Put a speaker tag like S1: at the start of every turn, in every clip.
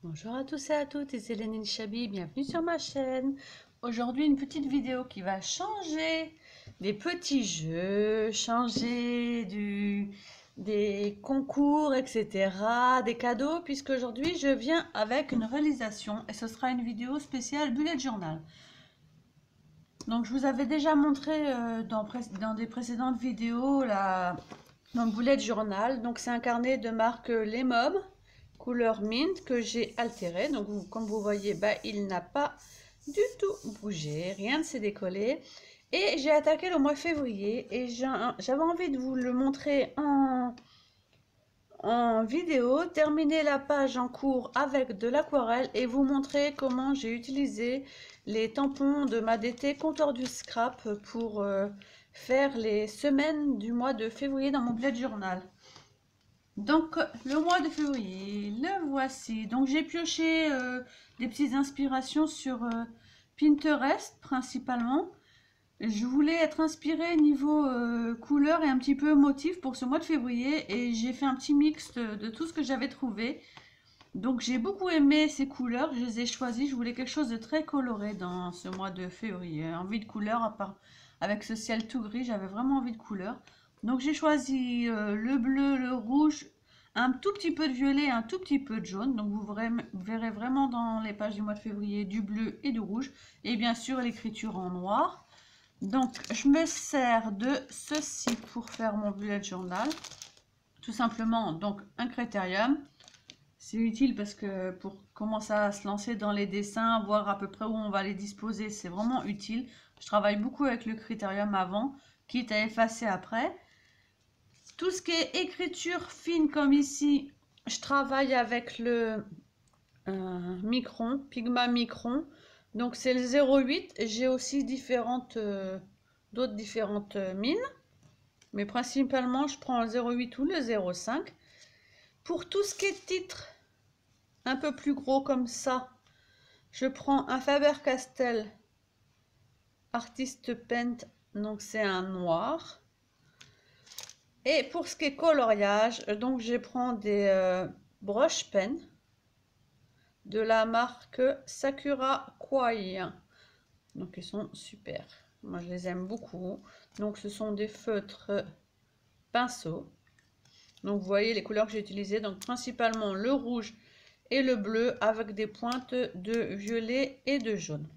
S1: Bonjour à tous et à toutes, c'est Hélène Chabi, bienvenue sur ma chaîne. Aujourd'hui une petite vidéo qui va changer des petits jeux, changer des concours, etc., des cadeaux, puisque aujourd'hui je viens avec une réalisation et ce sera une vidéo spéciale bullet journal. Donc je vous avais déjà montré dans des précédentes vidéos mon bullet journal. Donc c'est un carnet de marque Les Mobs couleur mint que j'ai altéré. Donc comme vous voyez, il n'a pas du tout bougé, rien ne s'est décollé. Et j'ai attaqué le mois de février et j'avais envie de vous le montrer en vidéo, terminer la page en cours avec de l'aquarelle et vous montrer comment j'ai utilisé les tampons de ma DT Comptoir du Scrap pour faire les semaines du mois de février dans mon bullet journal. Donc le mois de février, le voici. Donc j'ai pioché des petites inspirations sur Pinterest principalement. Je voulais être inspirée niveau couleur et un petit peu motif pour ce mois de février et j'ai fait un petit mix de tout ce que j'avais trouvé. Donc j'ai beaucoup aimé ces couleurs, je les ai choisies. Je voulais quelque chose de très coloré dans ce mois de février. Envie de couleur, à part avec ce ciel tout gris, j'avais vraiment envie de couleur. Donc j'ai choisi le bleu, le rouge, un tout petit peu de violet, un tout petit peu de jaune. Donc vous verrez vraiment dans les pages du mois de février du bleu et du rouge. Et bien sûr l'écriture en noir. Donc je me sers de ceci pour faire mon bullet journal. Tout simplement donc un critérium. C'est utile parce que pour commencer à se lancer dans les dessins, voir à peu près où on va les disposer, c'est vraiment utile. Je travaille beaucoup avec le critérium avant, quitte à effacer après. Tout ce qui est écriture fine comme ici, je travaille avec le Micron, Pigma Micron. Donc c'est le 0,8. J'ai aussi d'autres différentes mines. Mais principalement, je prends le 0,8 ou le 0,5. Pour tout ce qui est titre, un peu plus gros comme ça, je prends un Faber-Castell Artist Paint, donc c'est un noir. Et pour ce qui est coloriage, donc je prends des brush pen de la marque Sakura Koi. Donc ils sont super, moi je les aime beaucoup. Donc ce sont des feutres pinceaux. Donc vous voyez les couleurs que j'ai utilisées, donc principalement le rouge et le bleu avec des pointes de violet et de jaune.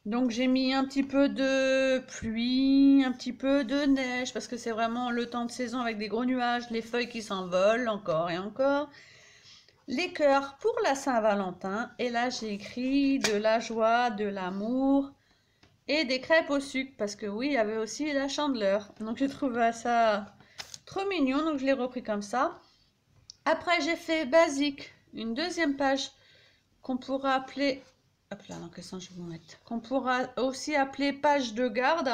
S1: Donc j'ai mis un petit peu de pluie, un petit peu de neige parce que c'est vraiment le temps de saison avec des gros nuages, les feuilles qui s'envolent encore et encore. Les cœurs pour la Saint-Valentin et là j'ai écrit de la joie, de l'amour et des crêpes au sucre parce que oui, il y avait aussi la chandeleur. Donc j'ai trouvé ça trop mignon, donc je l'ai repris comme ça. Après j'ai fait basique, une deuxième page qu'on pourra appeler, hop là, dans quel sens je vais vous mettre, qu'on pourra aussi appeler page de garde,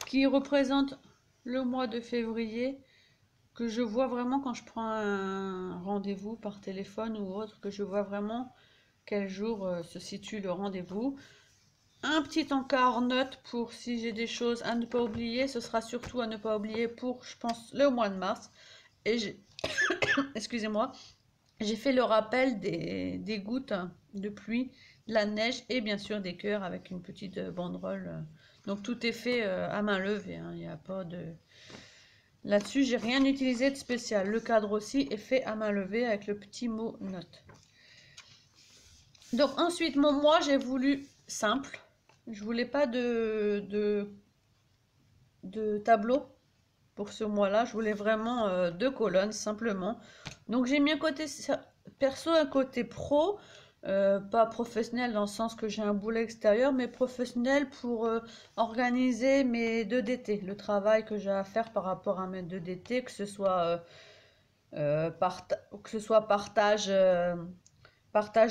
S1: qui représente le mois de février, que je vois vraiment quand je prends un rendez-vous par téléphone ou autre, que je vois vraiment quel jour se situe le rendez-vous. Un petit encart note pour si j'ai des choses à ne pas oublier, ce sera surtout à ne pas oublier pour, je pense, le mois de mars. Et j'ai, excusez-moi, j'ai fait le rappel des gouttes de pluie, de la neige et bien sûr des cœurs avec une petite banderole. Donc tout est fait à main levée, hein. Il n'y a pas de... Là-dessus, j'ai rien utilisé de spécial. Le cadre aussi est fait à main levée avec le petit mot note. Donc ensuite, moi j'ai voulu simple. Je voulais pas de tableau pour ce mois-là. Je voulais vraiment 2 colonnes simplement. Donc j'ai mis un côté perso, un côté pro. Pas professionnel dans le sens que j'ai un boulet extérieur, mais professionnel pour organiser mes 2DT, le travail que j'ai à faire par rapport à mes 2DT, que ce soit partage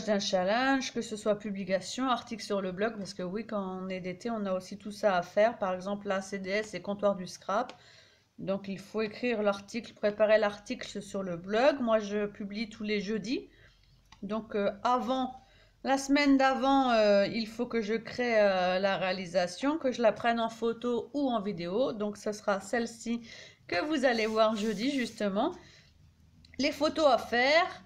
S1: d'un challenge, que ce soit publication, article sur le blog, parce que oui, quand on est DT, on a aussi tout ça à faire. Par exemple, la CDS et Comptoir du Scrap. Donc, il faut écrire l'article, préparer l'article sur le blog. Moi, je publie tous les jeudis. Donc, la semaine d'avant, il faut que je crée la réalisation, que je la prenne en photo ou en vidéo. Donc, ce sera celle-ci que vous allez voir jeudi, justement. Les photos à faire.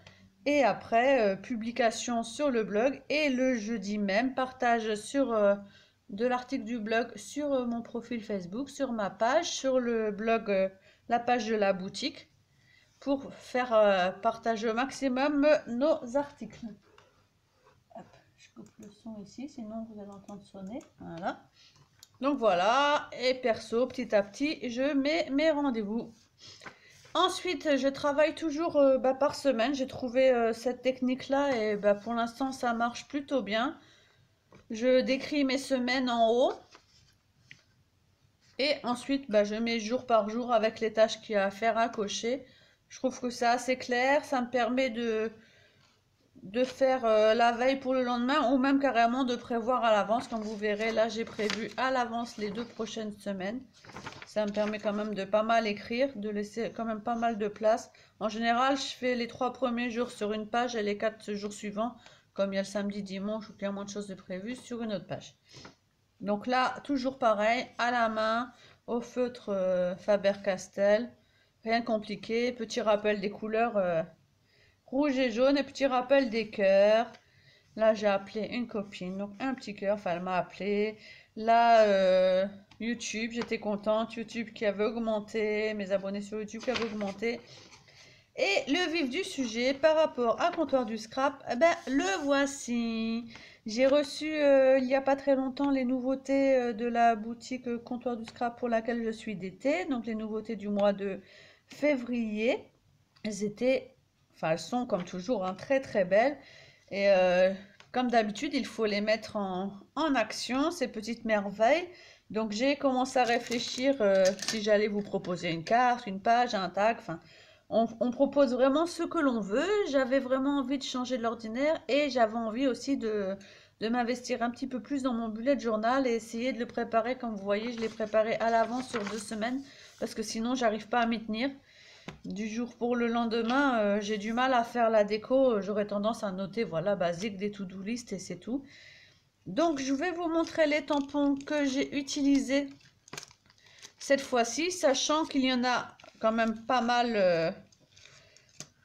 S1: Et après, publication sur le blog. Et le jeudi même, partage de l'article du blog sur mon profil Facebook, sur ma page, sur le blog, la page de la boutique, pour faire partager au maximum nos articles. Hop, je coupe le son ici, sinon vous allez entendre sonner. Voilà. Donc voilà, et perso, petit à petit, je mets mes rendez-vous. Ensuite, je travaille toujours par semaine. J'ai trouvé cette technique-là et pour l'instant, ça marche plutôt bien. Je décris mes semaines en haut. Et ensuite, je mets jour par jour avec les tâches qu'il y a à faire à cocher. Je trouve que c'est assez clair. Ça me permet de faire la veille pour le lendemain ou même carrément de prévoir à l'avance. Comme vous verrez, là, j'ai prévu à l'avance les 2 prochaines semaines. Ça me permet quand même de pas mal écrire, de laisser quand même pas mal de place. En général, je fais les 3 premiers jours sur une page et les 4 jours suivants, comme il y a le samedi, dimanche ou qu'il y a moins de choses de prévues, sur une autre page. Donc là, toujours pareil, à la main, au feutre Faber-Castell. Rien de compliqué. Petit rappel des couleurs rouge et jaune et petit rappel des cœurs. Là, j'ai appelé une copine, donc un petit cœur, enfin, elle m'a appelé. Là, YouTube, j'étais contente. YouTube qui avait augmenté, mes abonnés sur YouTube qui avaient augmenté. Et le vif du sujet par rapport à Comptoir du Scrap, le voici. J'ai reçu il n'y a pas très longtemps les nouveautés de la boutique Comptoir du Scrap pour laquelle je suis d'été. Donc les nouveautés du mois de février. Elles sont comme toujours très très belles. Et comme d'habitude, il faut les mettre en action, ces petites merveilles. Donc j'ai commencé à réfléchir si j'allais vous proposer une carte, une page, un tag. Enfin, on propose vraiment ce que l'on veut. J'avais vraiment envie de changer de l'ordinaire et j'avais envie aussi de m'investir un petit peu plus dans mon bullet journal et essayer de le préparer. Comme vous voyez, je l'ai préparé à l'avance sur 2 semaines parce que sinon, j'arrive pas à m'y tenir. Du jour pour le lendemain, j'ai du mal à faire la déco. J'aurais tendance à noter, voilà, basique des to-do list et c'est tout. Donc, je vais vous montrer les tampons que j'ai utilisés cette fois-ci, sachant qu'il y en a quand même pas mal.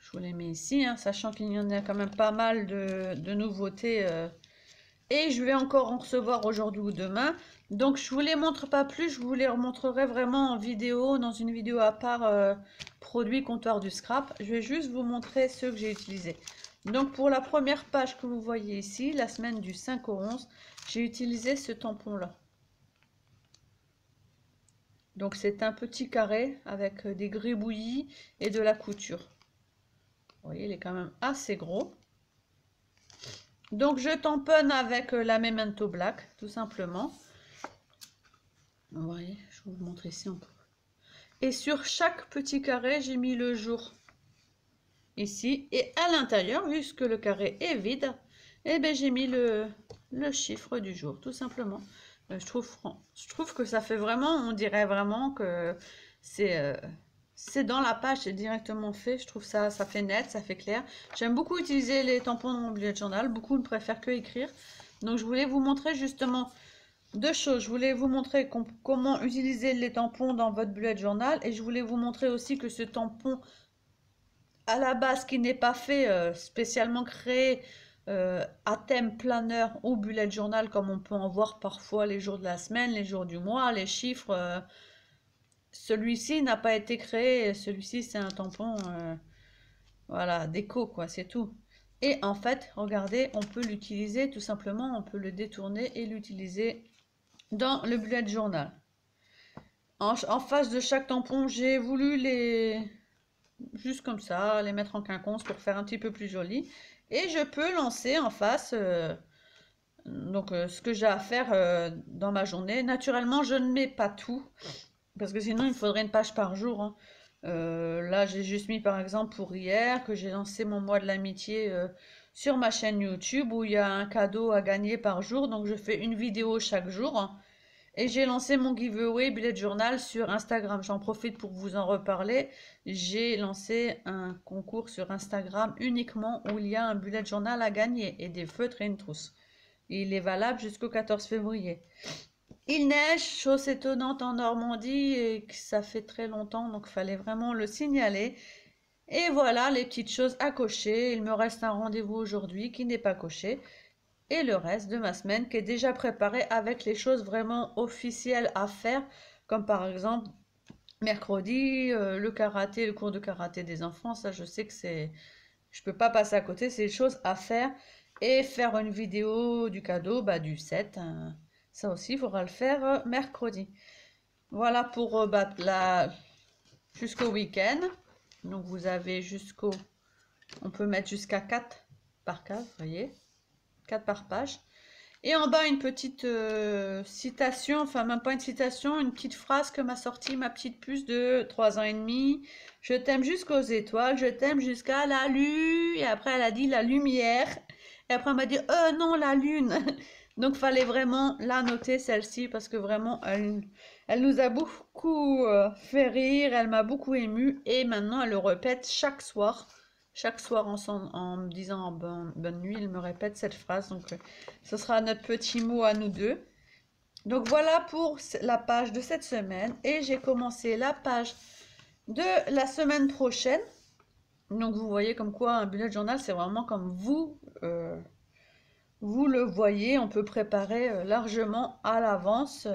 S1: Je vous les mets ici, sachant qu'il y en a quand même pas mal de nouveautés. Et je vais encore en recevoir aujourd'hui ou demain. Donc, je vous les montre pas plus. Je vous les remontrerai vraiment en vidéo, dans une vidéo à part produit Comptoir du Scrap. Je vais juste vous montrer ceux que j'ai utilisés. Donc, pour la première page que vous voyez ici, la semaine du 5 au 11, j'ai utilisé ce tampon-là. Donc, c'est un petit carré avec des gribouillis et de la couture. Vous voyez, il est quand même assez gros. Donc, je tamponne avec la Memento Black, tout simplement. Vous voyez, je vais vous montrer ici encore. Et sur chaque petit carré, j'ai mis le jour ici. Et à l'intérieur, puisque le carré est vide, j'ai mis le chiffre du jour, tout simplement. Je trouve que ça fait vraiment, on dirait vraiment que c'est dans la page, c'est directement fait. Je trouve ça fait net, ça fait clair. J'aime beaucoup utiliser les tampons dans mon bullet journal. Beaucoup ne préfèrent que écrire. Donc, je voulais vous montrer justement 2 choses. Je voulais vous montrer comment utiliser les tampons dans votre bullet journal. Et je voulais vous montrer aussi que ce tampon, à la base, qui n'est pas fait spécialement créé à thème planeur ou bullet journal, comme on peut en voir parfois les jours de la semaine, les jours du mois, les chiffres. Celui-ci n'a pas été créé. Celui-ci, c'est un tampon, voilà, déco, quoi, c'est tout. Et en fait, regardez, on peut l'utiliser tout simplement. On peut le détourner et l'utiliser dans le bullet journal. En face de chaque tampon, j'ai voulu juste comme ça, les mettre en quinconce pour faire un petit peu plus joli. Et je peux lancer en face ce que j'ai à faire dans ma journée. Naturellement, je ne mets pas tout, parce que sinon, il me faudrait une page par jour. Là, j'ai juste mis par exemple pour hier que j'ai lancé mon mois de l'amitié sur ma chaîne YouTube où il y a un cadeau à gagner par jour. Donc, je fais une vidéo chaque jour. Et j'ai lancé mon giveaway bullet journal sur Instagram. J'en profite pour vous en reparler. J'ai lancé un concours sur Instagram uniquement où il y a un bullet journal à gagner et des feutres et une trousse. Il est valable jusqu'au 14 février. Il neige, chose étonnante en Normandie et que ça fait très longtemps, donc il fallait vraiment le signaler. Et voilà les petites choses à cocher. Il me reste un rendez-vous aujourd'hui qui n'est pas coché. Et le reste de ma semaine qui est déjà préparé avec les choses vraiment officielles à faire, comme par exemple mercredi, le karaté, le cours de karaté des enfants. Ça, je sais que je peux pas passer à côté, c'est des choses à faire. Et faire une vidéo du cadeau, bah, du 7. Hein. Ça aussi, il faudra le faire mercredi. Voilà pour jusqu'au week-end. Donc vous avez on peut mettre jusqu'à 4 par case, vous voyez, 4 par page. Et en bas, une petite citation, enfin même pas une citation, une petite phrase que m'a sortie ma petite puce de 3 ans et demi. Je t'aime jusqu'aux étoiles, je t'aime jusqu'à la lune. Et après, elle a dit la lumière. Et après, elle m'a dit, non, la lune. Donc, fallait vraiment la noter, celle-ci, parce que vraiment, elle nous a beaucoup fait rire, elle m'a beaucoup émue. Et maintenant, elle le répète chaque soir. Chaque soir, en me disant bonne nuit, il me répète cette phrase. Donc, ce sera notre petit mot à nous deux. Donc, voilà pour la page de cette semaine. Et j'ai commencé la page de la semaine prochaine. Donc, vous voyez comme quoi un bullet journal, c'est vraiment comme vous le voyez. On peut préparer largement à l'avance.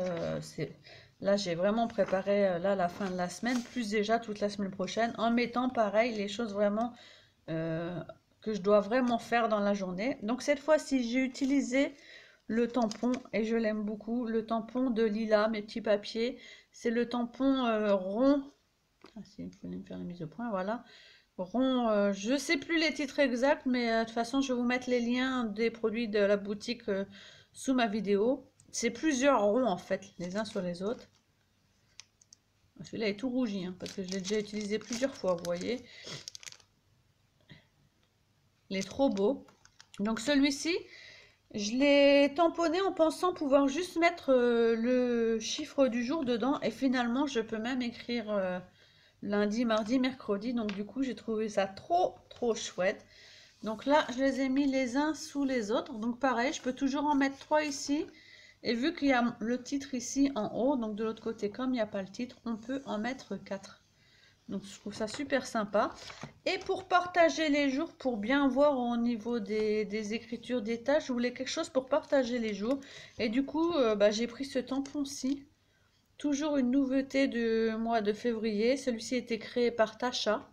S1: Là, j'ai vraiment préparé là la fin de la semaine, plus déjà toute la semaine prochaine, en mettant pareil les choses vraiment que je dois vraiment faire dans la journée. Donc cette fois-ci, j'ai utilisé le tampon et je l'aime beaucoup. Le tampon de Lila, mes petits papiers. C'est le tampon rond. Ah, si, il faut me faire la mise au point, voilà. Rond, je sais plus les titres exacts, mais de toute façon, je vais vous mettre les liens des produits de la boutique sous ma vidéo. C'est plusieurs ronds en fait, les uns sur les autres. Celui-là est tout rougi, hein, parce que je l'ai déjà utilisé plusieurs fois, vous voyez. Il est trop beau. Donc celui-ci, je l'ai tamponné en pensant pouvoir juste mettre le chiffre du jour dedans. Et finalement, je peux même écrire lundi, mardi, mercredi. Donc du coup, j'ai trouvé ça trop chouette. Donc là, je les ai mis les uns sous les autres. Donc pareil, je peux toujours en mettre 3 ici. Et vu qu'il y a le titre ici en haut, donc de l'autre côté, comme il n'y a pas le titre, on peut en mettre 4. Donc je trouve ça super sympa. Et pour partager les jours, pour bien voir au niveau des écritures des tâches, je voulais quelque chose pour partager les jours. Et du coup, j'ai pris ce tampon-ci. Toujours une nouveauté du mois de février. Celui-ci a été créé par Tasha.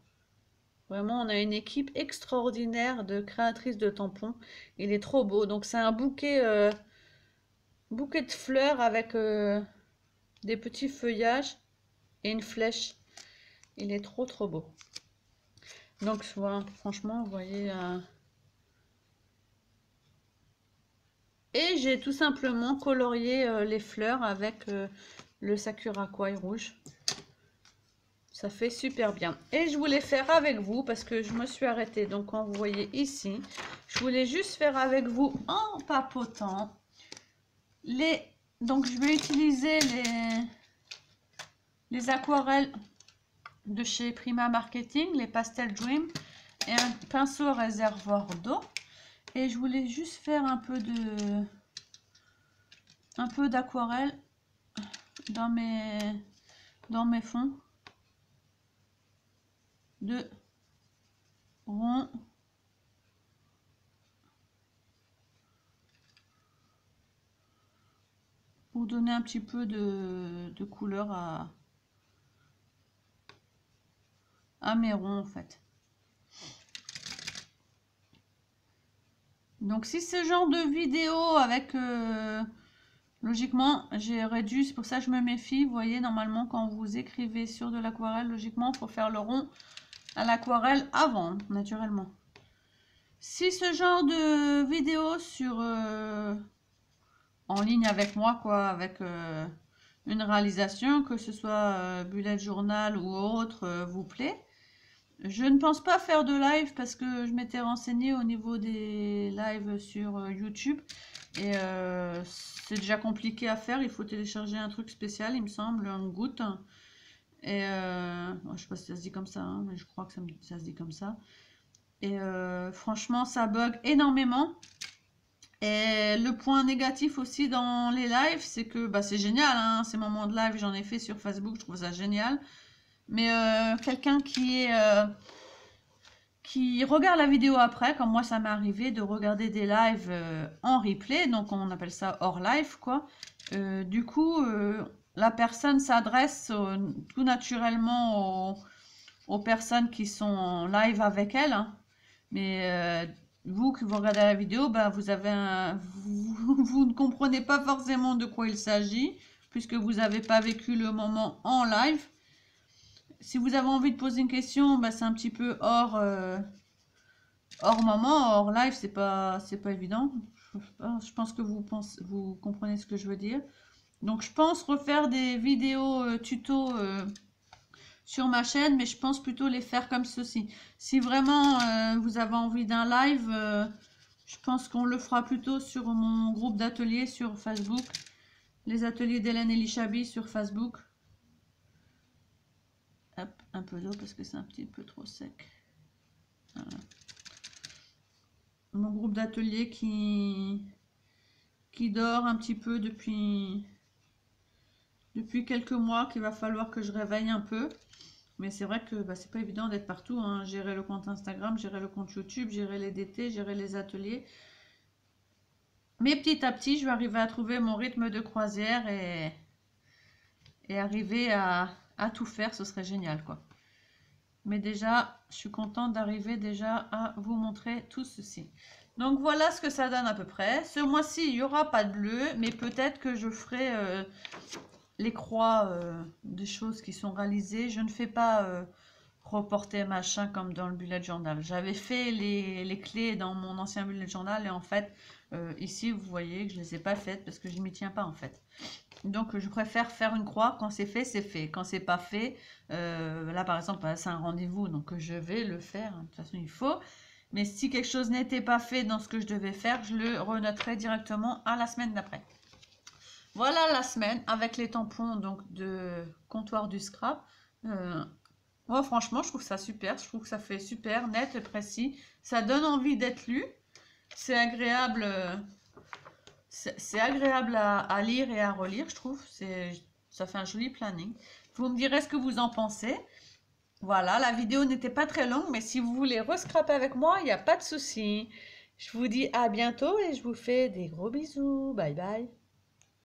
S1: Vraiment, on a une équipe extraordinaire de créatrices de tampons. Il est trop beau. Donc c'est un bouquet de fleurs avec des petits feuillages et une flèche. Il est trop beau. Donc voilà, franchement, vous voyez. Et j'ai tout simplement colorié les fleurs avec le Sakura Koi rouge. Ça fait super bien. Et je voulais faire avec vous, parce que je me suis arrêtée. Donc quand vous voyez ici, je voulais juste faire avec vous en papotant. Donc je vais utiliser les aquarelles de chez Prima Marketing, les Pastel Dream, et un pinceau réservoir d'eau. Et je voulais juste faire un peu d'aquarelle dans mes fonds de rond pour donner un petit peu de couleur à mes ronds en fait. Donc si ce genre de vidéo avec logiquement j'ai réduit, c'est pour ça que je me méfie. Vous voyez, normalement quand vous écrivez sur de l'aquarelle, logiquement il faut faire le rond à l'aquarelle avant, naturellement. Si ce genre de vidéo sur en ligne avec moi, quoi, avec une réalisation, que ce soit bullet journal ou autre, vous plaît. Je ne pense pas faire de live parce que je m'étais renseignée au niveau des lives sur YouTube et c'est déjà compliqué à faire. Il faut télécharger un truc spécial, il me semble, un goutte. Et je sais pas si ça se dit comme ça, hein, mais je crois que ça se dit comme ça. Et franchement, ça bug énormément. Et le point négatif aussi dans les lives, c'est que c'est génial, hein, ces moments de live, j'en ai fait sur Facebook, je trouve ça génial. Mais quelqu'un qui est qui regardent la vidéo après, comme moi ça m'est arrivé de regarder des lives en replay, donc on appelle ça hors live quoi. Du coup, la personne s'adresse tout naturellement aux personnes qui sont en live avec elle, hein. Mais vous qui vous regardez la vidéo, ben, vous ne comprenez pas forcément de quoi il s'agit, puisque vous n'avez pas vécu le moment en live. Si vous avez envie de poser une question, ben, c'est un petit peu hors moment, hors live, c'est pas évident. Je pense que vous comprenez ce que je veux dire. Donc je pense refaire des vidéos tuto sur ma chaîne, mais je pense plutôt les faire comme ceci. Si vraiment vous avez envie d'un live, je pense qu'on le fera plutôt sur mon groupe d'ateliers sur Facebook. Les ateliers d'Hélène Elishabi sur Facebook. Hop, un peu d'eau parce que c'est un petit peu trop sec. Voilà. Mon groupe d'ateliers qui dort un petit peu depuis quelques mois, qu'il va falloir que je réveille un peu. Mais c'est vrai que bah, c'est pas évident d'être partout, hein. Gérer le compte Instagram, gérer le compte YouTube, gérer les DT, gérer les ateliers. Mais petit à petit, je vais arriver à trouver mon rythme de croisière et arriver à tout faire, ce serait génial quoi. Mais déjà, je suis contente d'arriver déjà à vous montrer tout ceci. Donc voilà ce que ça donne à peu près. Ce mois-ci, il n'y aura pas de bleu, mais peut-être que je ferai les croix des choses qui sont réalisées. Je ne fais pas reporter machin comme dans le bullet journal. J'avais fait les clés dans mon ancien bullet journal et en fait, ici, vous voyez que je ne les ai pas faites parce que je ne m'y tiens pas en fait. Donc je préfère faire une croix, quand c'est fait, c'est fait. Quand c'est pas fait, là par exemple, c'est un rendez-vous, donc je vais le faire, de toute façon il faut. Mais si quelque chose n'était pas fait dans ce que je devais faire, je le renoterai directement à la semaine d'après. Voilà la semaine avec les tampons donc de comptoir du scrap. Moi franchement, je trouve ça super, je trouve que ça fait super net et précis. Ça donne envie d'être lu. C'est agréable. C'est agréable à lire et à relire, je trouve. Ça fait un joli planning. Vous me direz ce que vous en pensez. Voilà, la vidéo n'était pas très longue, mais si vous voulez rescraper avec moi, il n'y a pas de souci. Je vous dis à bientôt et je vous fais des gros bisous. Bye bye.